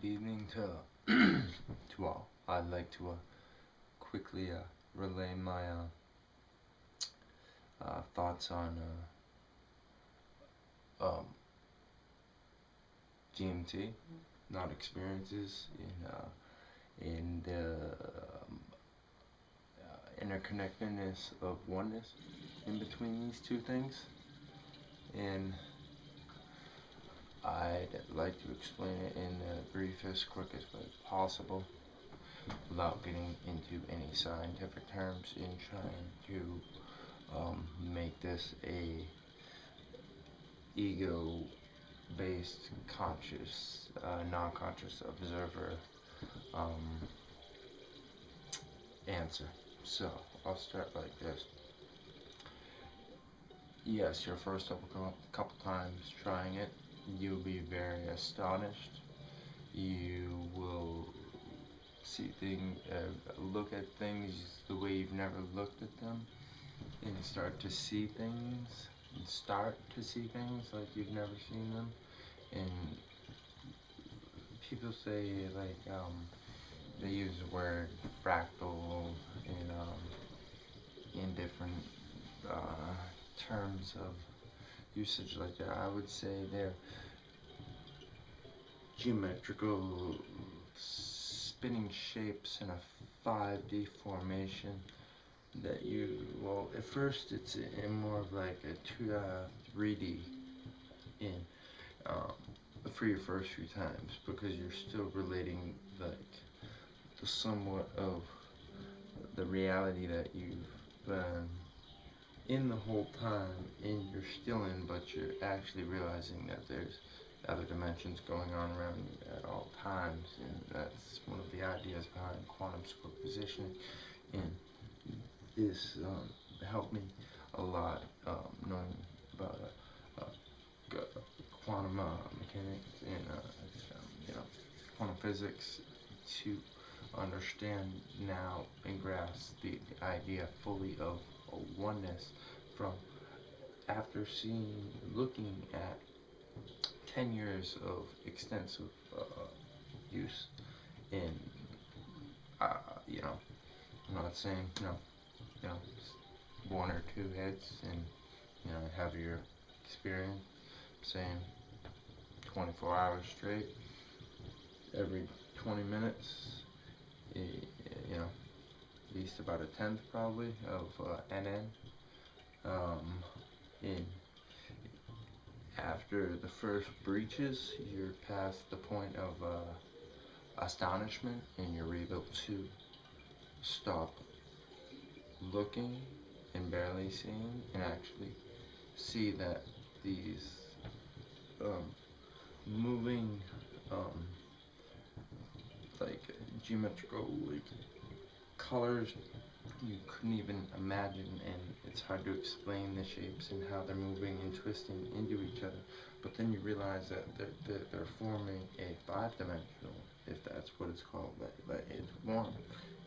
evening to to all. I'd like to quickly relay my thoughts on DMT, not experiences, in the interconnectedness of oneness in between these two things, and I'd like to explain it in the briefest, quickest way possible, without getting into any scientific terms, in trying to make this a ego-based, conscious, non-conscious observer answer. So I'll start like this. Yes, your first couple times trying it, you'll be very astonished. You will see things, look at things the way you've never looked at them, and start to see things like you've never seen them. And people say, like, they use the word fractal in different terms of usage like that. I would say they're geometrical spinning shapes in a 5D formation that well, at first it's in more of like a 3D in for your first few times, because you're still relating like the somewhat of the reality that you've been in the whole time, and you're still in, but you're actually realizing that there's other dimensions going on around you at all times. And that's one of the ideas behind quantum scope positioning, and this helped me a lot, knowing about quantum mechanics and quantum physics, to understand now and grasp the idea fully of oneness, from after looking at 10 years of extensive use in, I'm not saying, one or two hits and, have your experience. I'm saying 24 hours straight, every 20 minutes, at least about a tenth probably of NN. And after the first breaches, you're past the point of astonishment, and you're able to stop looking and barely seeing, and actually see that these moving like geometrical colors you couldn't even imagine, and it's hard to explain the shapes and how they're moving and twisting into each other. But then you realize that they're forming a five-dimensional, if that's what it's called. But it's one.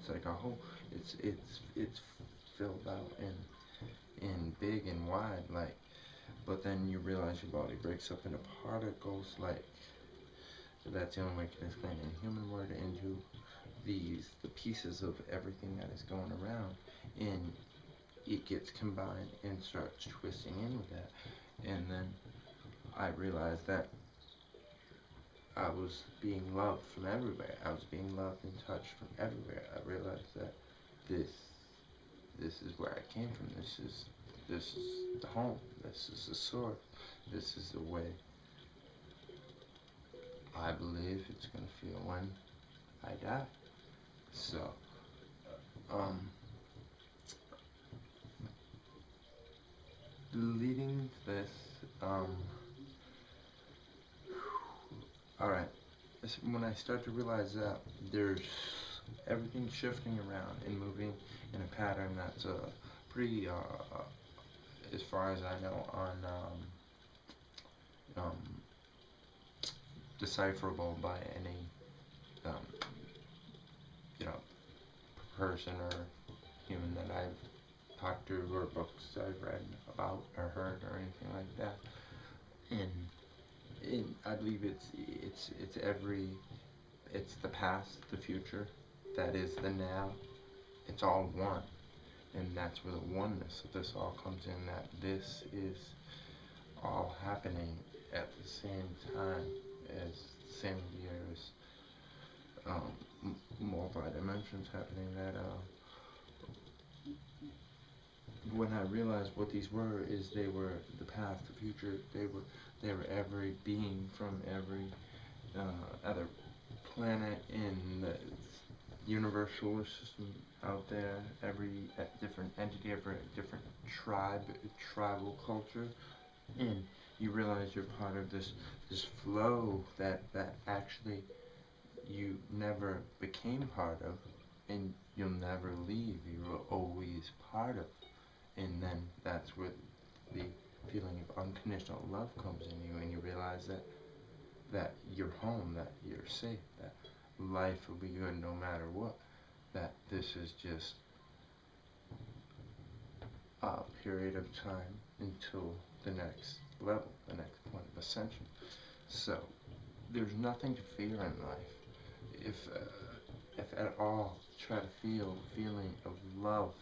It's like a whole. It's filled out and big and wide, like. But then you realize your body breaks up into particles, like. That's the only way I can explain it in human word, into the pieces of everything that is going around, and it gets combined and starts twisting in with that. And then I realized that I was being loved from everywhere. I was being loved and touched from everywhere. I realized that this is where I came from. This is the home. This is the source. This is the way I believe it's gonna feel when I die. So, leading this, alright, when I start to realize that there's everything shifting around and moving in a pattern that's pretty, as far as I know, on decipherable by any, person or human that I've talked to, or books I've read about or heard or anything like that. And I believe it's every it's the past, the future, that is the now. It's all one. And that's where the oneness of this all comes in, that this is all happening at the same time, as the same years, multi-dimensions happening, that when I realized what these were, is they were the past, the future, they were every being from every other planet in the universe, solar system out there, every different entity, every different tribal culture, and you realize you're part of this flow that actually you never became part of, and you'll never leave. You were always part of, and then that's where the feeling of unconditional love comes in you, and you realize that you're home, that you're safe, that life will be good no matter what, that this is just a period of time until the next level, the next point of ascension. So there's nothing to fear in life. If at all, try to feel a feeling of love,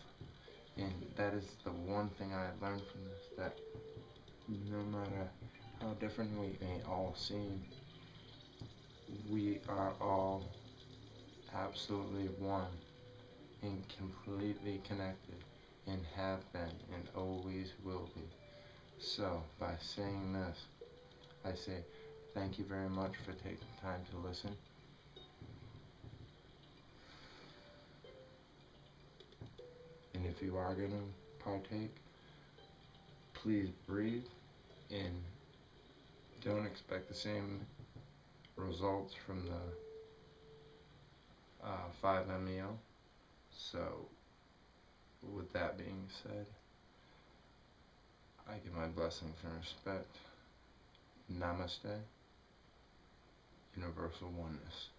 and that is the one thing I learned from this, that no matter how different we may all seem, we are all absolutely one and completely connected, and have been and always will be. So by saying this, I say thank you very much for taking time to listen. And if you are going to partake, please breathe, and don't expect the same results from the 5-MeO. So with that being said, I give my blessings and respect. Namaste. Universal oneness.